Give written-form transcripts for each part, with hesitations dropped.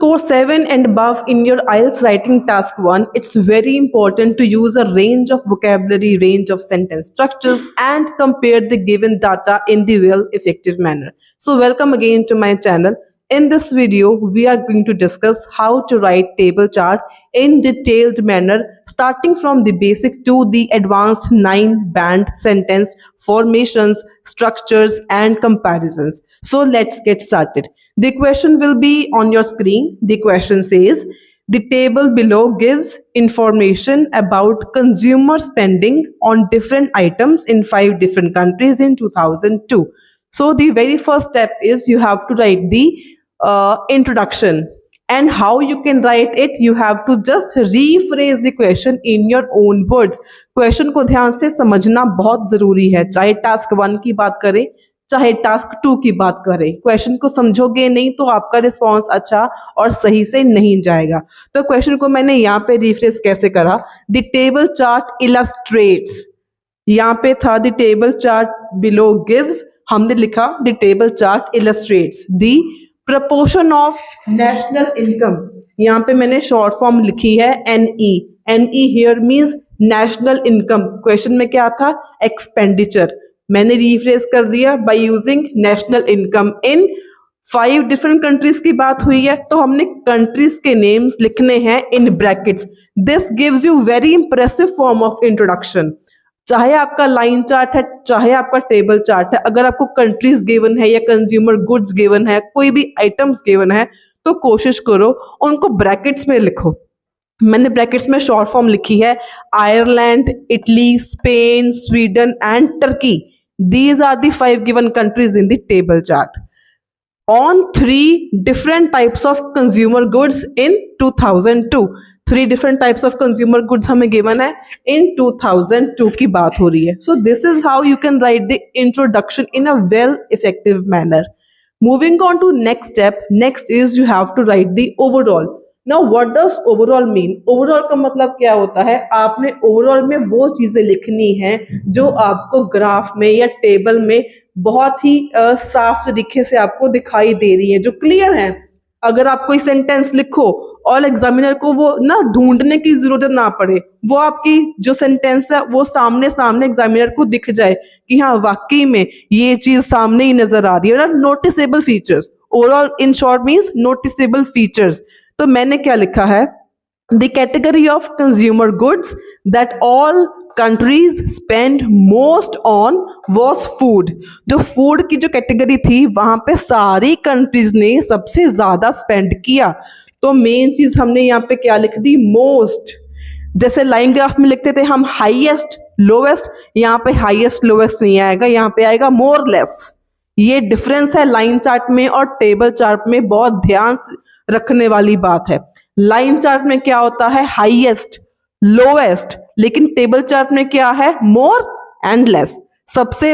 score 7 and above in your IELTS writing task 1, it's very important to use a range of vocabulary, range of sentence structures, and compare the given data in the well effective manner. So welcome again to my channel. In this video, we are going to discuss how to write table chart in detailed manner, starting from the basic to the advanced 9-band sentence formations, structures, and comparisons. So let's get started. The question will be on your screen. The question says, the table below gives information about consumer spending on different items in 5 different countries in 2002. So the very first step is you have to write the introduction. And how you can write it, you have to just rephrase the question in your own words. Question को ध्यान से समझना बहुत जरूरी है, चाहे task 1 की बात करें चाहे टास्क 2 की बात करें। क्वेश्चन को समझोगे नहीं तो आपका रिस्पॉन्स अच्छा और सही से नहीं जाएगा। तो क्वेश्चन को मैंने यहाँ पे रिफ्रेश कैसे करा, द टेबल चार्ट इलस्ट्रेट्स, यहाँ पे था the table chart below gives, हमने लिखा the table chart illustrates the proportion of national income, यहाँ पे मैंने शॉर्ट फॉर्म लिखी है NE, NE here means national income. Question में क्या था, एक्सपेंडिचर, मैंने रिफ्रेश कर दिया by using national income. In 5 different countries की बात हुई है तो हमने कंट्रीज के नेम्स लिखने हैं in brackets. This gives you very impressive form of introduction. चाहे आपका लाइन चार्ट है चाहे आपका टेबल चार्ट है, अगर आपको कंट्रीज गिवन है या कंज्यूमर गुड्स गिवन है, कोई भी आइटम्स गिवन है, तो कोशिश करो उनको ब्रैकेट्स में लिखो। मैंने ब्रैकेट्स में शॉर्ट फॉर्म लिखी है Ireland, Italy, Spain, Sweden and Turkey. These are the 5 given countries in the table chart. On 3 different types of consumer goods in 2002. 3 different types of consumer goods हमें given है in 2002 की बात हो रही है. So this is how you can write the introduction in a well effective manner. Moving on to next step. Next is you have to write the overall. Now what does overall mean? Overall का मतलब क्या होता है, आपने overall में वो चीजें लिखनी है जो आपको ग्राफ में या टेबल में बहुत ही साफ तरीके से आपको दिखाई दे रही है, जो क्लियर है। अगर आप कोई सेंटेंस लिखो और एग्जामिनर को वो ना ढूंढने की जरूरत ना पड़े, वो आपकी जो सेंटेंस है वो सामने सामने एग्जामिनर को दिख जाए कि हाँ वाकई में ये चीज सामने ही नजर आ रही है। Noticeable features, overall in short means noticeable features. तो मैंने क्या लिखा है, the category of consumer goods that all countries spend most on was food. जो फूड की जो कैटेगरी थी वहां पे सारी कंट्रीज ने सबसे ज्यादा स्पेंड किया। तो मेन चीज हमने यहाँ पे क्या लिख दी, मोस्ट। जैसे लाइन ग्राफ में लिखते थे हम हाईएस्ट लोवेस्ट, यहाँ पे हाईएस्ट लोवेस्ट नहीं आएगा, यहाँ पे आएगा मोर लेस। ये डिफरेंस है लाइन चार्ट में और टेबल चार्ट में, बहुत ध्यान रखने वाली बात है। लाइन चार्ट में क्या होता है, हाईएस्ट लोएस्ट, लेकिन टेबल चार्ट में क्या है, मोर एंड लेस। सबसे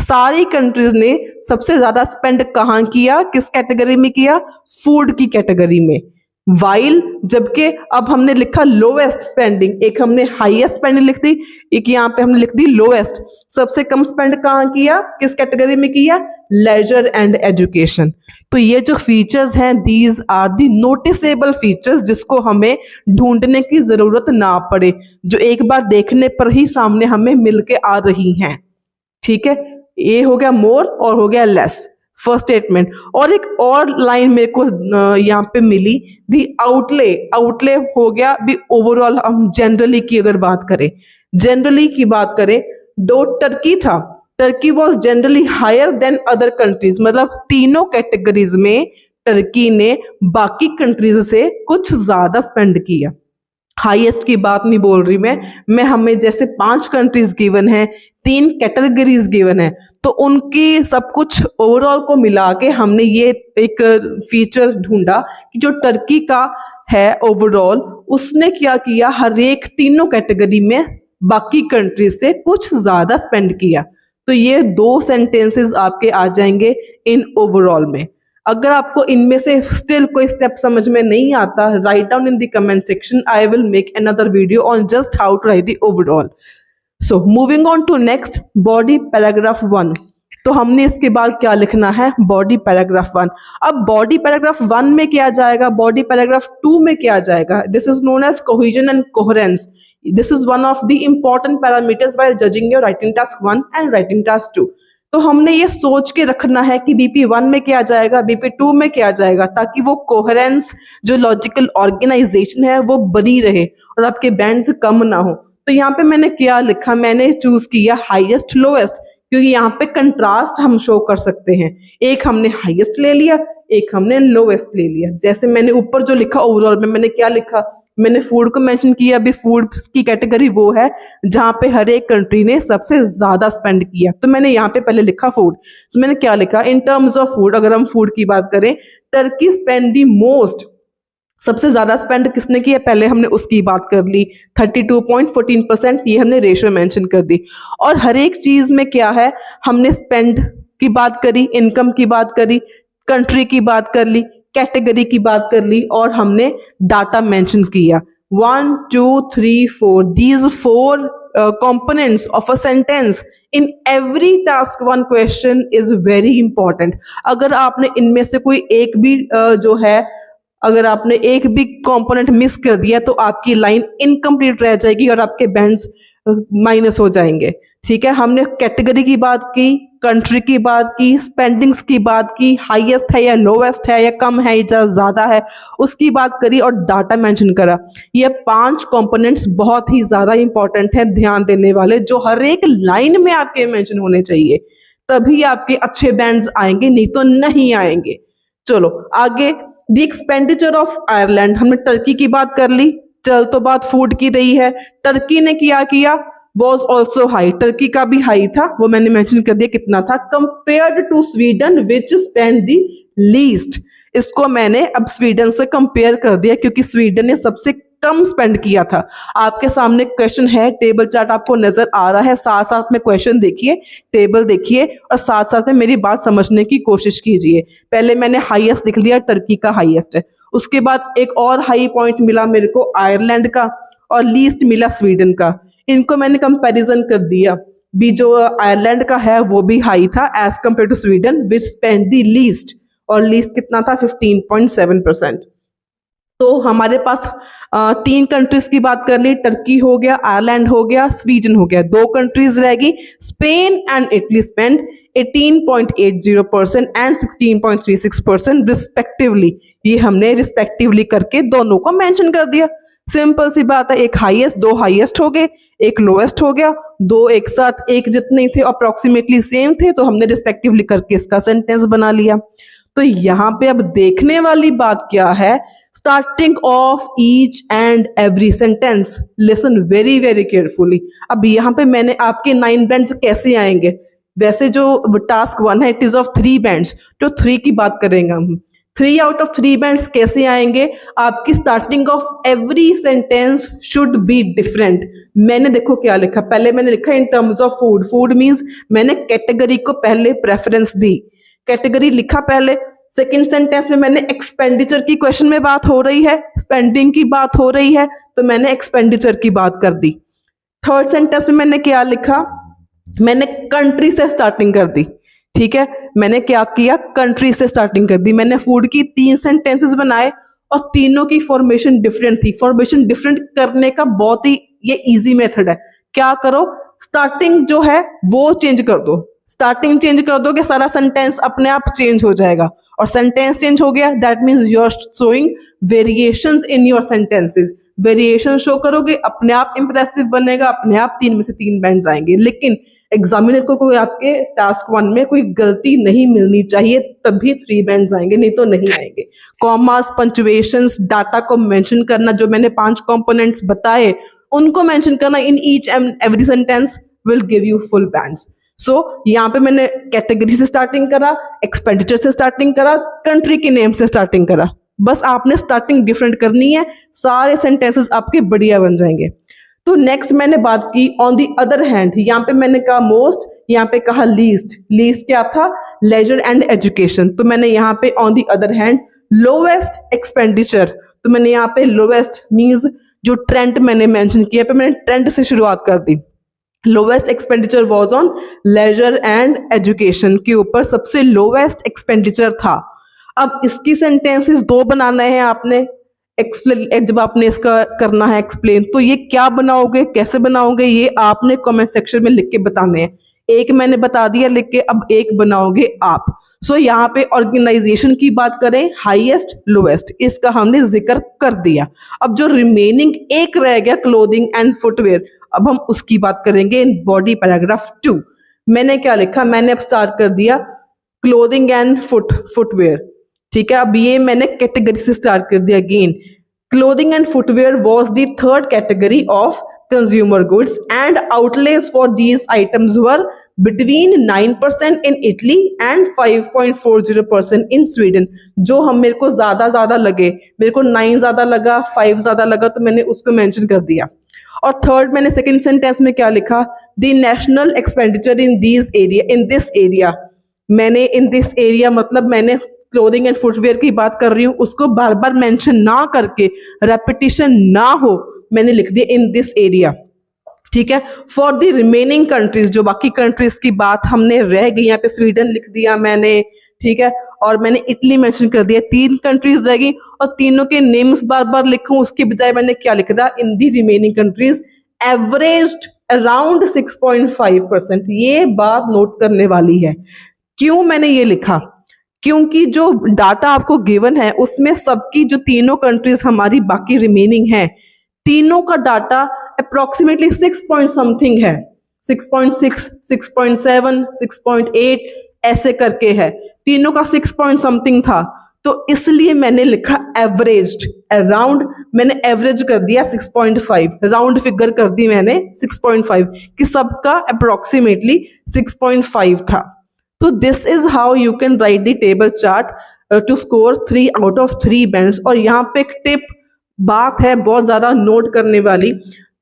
सारी कंट्रीज ने सबसे ज्यादा स्पेंड कहाँ किया, किस कैटेगरी में किया, फूड की कैटेगरी में। वाइल जबकि अब हमने लिखा लोएस्ट स्पेंडिंग, एक हमने हाईएस्ट स्पेंडिंग लिख दी, एक यहाँ पे हमने लिख दी लोएस्ट। सबसे कम स्पेंड कहाँ किया, किस कैटेगरी में किया, लेजर एंड एजुकेशन। तो ये जो फीचर्स हैं, these are the noticeable features, जिसको हमें ढूंढने की जरूरत ना पड़े, जो एक बार देखने पर ही सामने हमें मिल के आ रही हैं। ठीक है, ये हो गया मोर और हो गया लेस, फर्स्ट स्टेटमेंट। और एक और लाइन मेरे को यहाँ पे मिली, दी आउटले। आउटले हो गया भी ओवरऑल। हम जनरली की अगर बात करें, जनरली की बात करें, दो टर्की था, Turkey was generally higher than other countries, मतलब तीनों कैटेगरीज में टर्की ने बाकी कंट्रीज से कुछ ज्यादा स्पेंड किया। हाईएस्ट की बात नहीं बोल रही मैं हमें जैसे 5 कंट्रीज गिवन है, 3 कैटेगरीज गिवन है, तो उनकी सब कुछ ओवरऑल को मिला के हमने ये एक फीचर ढूंढा कि जो टर्की का है ओवरऑल, उसने क्या किया, हर एक तीनों कैटेगरी में बाकी कंट्रीज से कुछ ज्यादा स्पेंड किया। तो ये 2 सेंटेंसेस आपके आ जाएंगे इन ओवरऑल में। अगर आपको इनमें से स्टिल कोई स्टेप समझ में नहीं आता, write down in the comment section, I will make another video on just how to write the overall. So moving on to next, body paragraph 1. तो हमने इसके बाद क्या लिखना है, बॉडी पैराग्राफ 1। अब बॉडी पैराग्राफ 1 में क्या जाएगा, बॉडी पैराग्राफ 2 में क्या जाएगा, this is known as cohesion and coherence. This is one of the important parameters while judging your writing task 1 and writing task 2। तो हमने ये सोच के रखना है कि बीपी 1 में क्या जाएगा, बीपी 2 में क्या जाएगा, ताकि वो कोहेरेंस जो लॉजिकल ऑर्गेनाइजेशन है वो बनी रहे और आपके बैंड्स कम ना हो। तो यहाँ पे मैंने क्या लिखा, मैंने चूज किया हाईएस्ट लोएस्ट, क्योंकि यहाँ पे कंट्रास्ट हम शो कर सकते हैं। एक हमने हाईएस्ट ले लिया, एक हमने लोएस्ट ले लिया। जैसे मैंने ऊपर जो लिखा ओवरऑल में मैंने क्या लिखा, मैंने फूड को मेंशन किया। अभी फूड की कैटेगरी वो है जहां पे हर एक कंट्री ने सबसे ज्यादा स्पेंड किया, तो मैंने यहाँ पे पहले लिखा फूड। तो मैंने क्या लिखा, इन टर्म्स ऑफ फूड, अगर हम फूड की बात करें, टर्की स्पेंड दी मोस्ट, सबसे ज्यादा स्पेंड किसने किया, पहले हमने उसकी बात कर ली, 32.14%, ये हमने रेशियो मेंशन कर दी। और हर एक चीज में क्या है, हमने स्पेंड की बात करी, इनकम की बात करी, कंट्री की बात कर ली, कैटेगरी की बात कर ली, और हमने डाटा मेंशन किया। 1 2 3 4 these 4 components of a sentence in every task 1 question is very important। अगर आपने इनमें से कोई एक भी जो है, अगर आपने एक भी कंपोनेंट मिस कर दिया तो आपकी लाइन इनकम्प्लीट रह जाएगी और आपके बैंड्स माइनस हो जाएंगे। ठीक है, हमने कैटेगरी की बात की, कंट्री की बात की, स्पेंडिंग्स की बात की, हाईएस्ट है या लोवेस्ट है या कम है या ज्यादा है उसकी बात करी, और डाटा मेंशन करा। ये 5 कंपोनेंट्स बहुत ही ज्यादा इंपॉर्टेंट है, ध्यान देने वाले, जो हर एक लाइन में आपके मेंशन होने चाहिए, तभी आपके अच्छे बैंड्स आएंगे, नहीं तो नहीं आएंगे। चलो आगे, द एक्सपेंडिचर ऑफ आयरलैंड, हमने टर्की की बात कर ली, चल तो बात फूड की रही है। टर्की ने क्या किया, वॉज ऑल्सो हाई, टर्की का भी हाई था, वो मैंने मेंशन कर दिया कितना था, compared to Sweden which spend the least. इसको मैंने अब स्वीडन से कंपेयर कर दिया क्योंकि स्वीडन ने सबसे कम स्पेंड किया था। आपके सामने क्वेश्चन है, टेबल चार्ट आपको नजर आ रहा है, साथ साथ में क्वेश्चन देखिए, टेबल देखिए, और साथ साथ में मेरी बात समझने की कोशिश कीजिए। पहले मैंने हाईएस्ट लिख लिया, टर्की का हाईएस्ट है, उसके बाद एक और हाई पॉइंट मिला मेरे को आयरलैंड का, और लीस्ट मिला स्वीडन का। इनको मैंने कंपैरिजन कर दिया, भी जो आयरलैंड का है वो भी हाई था as compare to Sweden which spend the least, और लीस्ट कितना था, 15.7%। तो हमारे पास 3 कंट्रीज की बात कर ली, टर्की हो गया, आयरलैंड हो गया, स्वीडन हो गया, 2 कंट्रीज रहेगी, Spain and Italy spend 18.80% and 16.36% respectively. ये हमने रिस्पेक्टिवली करके दोनों को मेंशन कर दिया। सिंपल सी बात है, एक हाईएस्ट, 2 हाईएस्ट हो गए, एक लोएस्ट हो गया, 2 एक साथ एक जितने थे अप्रोक्सीमेटली सेम थे, तो हमने रिस्पेक्टिवली करके इसका सेंटेंस बना लिया। तो यहाँ पे अब देखने वाली बात क्या है, starting of each and every sentence, listen very very carefully. अब यहाँ पे मैंने आपके 9 बैंड्स कैसे आएंगे, वैसे जो टास्क 1 है इट इज ऑफ 3 बैंड्स, तो 3 की बात करेंगे हम। 3 आउट ऑफ 3 बैंड्स कैसे आएंगे, आपकी starting of every sentence should be different. मैंने देखो क्या लिखा, पहले मैंने लिखा in terms of food, food means मैंने कैटेगरी को पहले प्रेफरेंस दी, कैटेगरी लिखा पहले। सेकंड सेंटेंस में मैंने एक्सपेंडिचर की, क्वेश्चन में बात हो रही है, स्पेंडिंग की बात हो रही है, तो मैंने एक्सपेंडिचर की बात कर दी। थर्ड सेंटेंस में मैंने क्या लिखा, मैंने कंट्री से स्टार्टिंग कर दी। ठीक है, मैंने क्या किया, कंट्री से स्टार्टिंग कर दी। मैंने फूड की 3 सेंटेंसेस बनाए और तीनों की फॉर्मेशन डिफरेंट थी। फॉर्मेशन डिफरेंट करने का बहुत ही ये इजी मेथड है, क्या करो, स्टार्टिंग जो है वो चेंज कर दो, स्टार्टिंग चेंज कर दोगे सारा सेंटेंस अपने आप चेंज हो जाएगा, और सेंटेंस चेंज हो गया that means you are showing variations in your sentences. Variation show करोगे अपने आप इंप्रेसिव बनेगा, अपने आप 3 में से 3 बैंड्स आएंगे। लेकिन एग्जामिनर को कोई आपके टास्क 1 में कोई गलती नहीं मिलनी चाहिए, तभी 3 बैंड्स आएंगे, नहीं तो नहीं आएंगे। कॉमास, पंक्चुएशंस, डाटा को मेंशन करना, जो मैंने 5 कंपोनेंट्स बताए उनको मेंशन करना in each and every sentence will give you full bands. So यहाँ पे मैंने कैटेगरी से स्टार्टिंग करा, एक्सपेंडिचर से स्टार्टिंग करा, कंट्री के नेम से स्टार्टिंग करा, बस आपने स्टार्टिंग डिफरेंट करनी है, सारे सेंटेंसेस आपके बढ़िया बन जाएंगे। तो नेक्स्ट मैंने बात की ऑन द अदर हैंड, यहाँ पे मैंने कहा मोस्ट, यहाँ पे कहा लीस्ट। लीस्ट क्या था, लेजर एंड एजुकेशन, तो मैंने यहाँ पे on the other hand lowest expenditure, तो मैंने यहाँ पे लोवेस्ट मीन्स जो ट्रेंड मैंने मेंशन किया, पे मैंने ट्रेंड से शुरुआत कर दी। Lowest expenditure was on leisure and education के ऊपर सबसे लोवेस्ट एक्सपेंडिचर था। अब इसकी सेंटेंसेस दो बनाना है आपने, एक्सप्लेन जब आपने इसका करना है एक्सप्लेन, तो ये क्या बनाओगे, कैसे बनाओगे, ये आपने कमेंट सेक्शन में लिख के बताने हैं। एक मैंने बता दिया लिख के, अब एक बनाओगे आप। सो यहाँ पे ऑर्गेनाइजेशन की बात करें, हाईएस्ट लोवेस्ट, इसका हमने जिक्र कर दिया। अब जो रिमेनिंग एक रह गया क्लोथिंग एंड फुटवेयर, अब हम उसकी बात करेंगे इन बॉडी पैराग्राफ 2। मैंने क्या लिखा, मैंने अब स्टार्ट कर दिया क्लोथिंग एंड फुटवेयर, ठीक है। अब ये मैंने कैटेगरी से स्टार्ट कर दिया again. Clothing and footwear was the third category of consumer goods and outlays for these items were between 9% in Italy and 5.40% in Sweden. जो हम मेरे को ज्यादा लगे, मेरे को 9 ज्यादा लगा, 5 ज्यादा लगा, तो मैंने उसको मेंशन कर दिया। और थर्ड मैंने सेकंड सेंटेंस में क्या लिखा, the national expenditure in this area. मैंने इन दिस एरिया मतलब मैंने क्लोथिंग एंड फुटवेयर की बात कर रही हूँ, उसको बार बार मेंशन ना करके, रेपिटिशन ना हो, मैंने लिख दिया इन दिस एरिया, ठीक है। फॉर द रिमेनिंग कंट्रीज, जो बाकी कंट्रीज की बात हमने रह गई, यहाँ पे स्वीडन लिख दिया मैंने, ठीक है, और मैंने इटली मेंशन कर दिया। 3 कंट्रीज रह गई और तीनों के नेम्स बार बार लिखूं उसके बजाय मैंने क्या लिखा था, इन the remaining countries averaged around 6.5%। ये बात नोट करने वाली है। क्यों मैंने ये लिखा, क्योंकि जो डाटा आपको गिवन है उसमें सबकी जो तीनों कंट्रीज हमारी बाकी रिमेनिंग है, तीनों का डाटा अप्रोक्सीमेटली 6 पॉइंट समथिंग है, 6.6, 6.7, 6.8 ऐसे करके है, तीनों का 6 पॉइंट समथिंग था। तो इसलिए मैंने लिखा एवरेज्ड अराउंड, मैंने एवरेज कर दिया 6.5, राउंड फिगर कर दी मैंने 6.5 कि सबका अप्रोक्सीमेटली 6.5 था। तो this is how you can write the table chart to score 3 out of 3 bands. और यहाँ पे एक टिप बात है बहुत ज्यादा नोट करने वाली,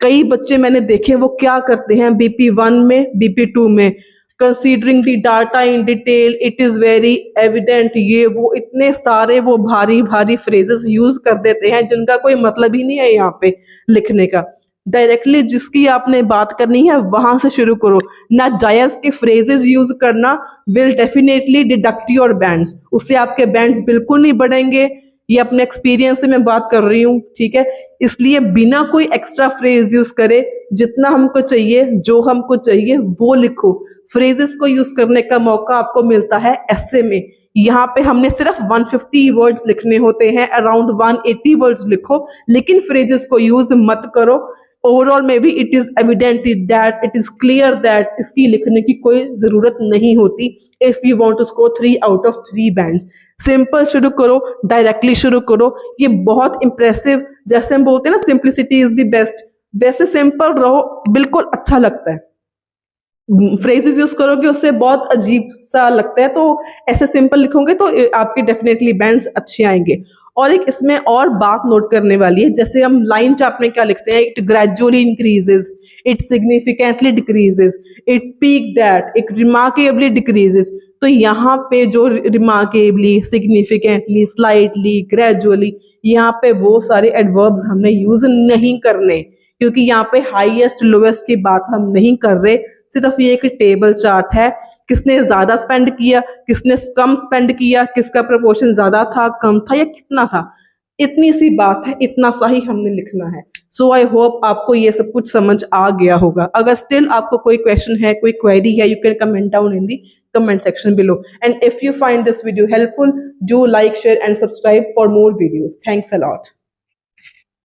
कई बच्चे मैंने देखे वो क्या करते हैं BP1 में, BP2 में, considering the data in detail, it is very evident, ये वो इतने सारे वो भारी भारी फ्रेजेस यूज कर देते हैं जिनका कोई मतलब ही नहीं है यहाँ पे लिखने का। डायरेक्टली जिसकी आपने बात करनी है वहां से शुरू करो, ना जायज के फ्रेजेस यूज करना will definitely deduct your bands, उससे आपके बैंड्स बिल्कुल नहीं बढ़ेंगे। ये अपने एक्सपीरियंस से मैं बात कर रही हूँ, ठीक है। इसलिए बिना कोई एक्स्ट्रा फ्रेज यूज करे, जितना हमको चाहिए, जो हमको चाहिए वो लिखो। फ्रेजेस को यूज करने का मौका आपको मिलता है ऐसे में, यहाँ पे हमने सिर्फ 150 वर्ड्स लिखने होते हैं, अराउंड 180 वर्ड्स लिखो, लेकिन फ्रेजेस को यूज मत करो। ओवरऑल में भी it is evident that, it is clear that इसकी लिखने की कोई जरूरत नहीं होती if you want to score 3 out of 3 bands. Simple शुरू करो, डायरेक्टली शुरू करो, ये बहुत इंप्रेसिव, जैसे हम बोलते हैं ना सिंप्लिसिटी इज द बेस्ट, वैसे सिंपल रहो, बिल्कुल अच्छा लगता है। फ्रेजेस यूज करोगे उससे बहुत अजीब सा लगता है, तो ऐसे सिंपल लिखोगे तो आपके डेफिनेटली बैंड्स अच्छे आएंगे। और एक इसमें और बात नोट करने वाली है, जैसे हम लाइन चार्ट में क्या लिखते हैं, it gradually increases, it significantly decreases, it peak that, it remarkably decreases. तो यहाँ पे जो रिमार्केबली, सिग्निफिकेंटली, स्लाइटली, ग्रेजुअली, यहाँ पे वो सारे एडवर्ब्स हमने यूज नहीं करने, क्योंकि यहाँ पे हाईएस्ट लोएस्ट की बात हम नहीं कर रहे। सिर्फ ये एक टेबल चार्ट है, किसने ज्यादा स्पेंड किया, किसने कम स्पेंड किया, किसका प्रपोर्शन ज्यादा था, कम था या कितना था, इतनी सी बात है, इतना सा ही हमने लिखना है। सो आई होप आपको ये सब कुछ समझ आ गया होगा। अगर स्टिल आपको कोई क्वेश्चन है, कोई क्वेरी है, you can comment down in the comment section below, and if you find this video helpful, do like, share and subscribe for more videos. Thanks a lot.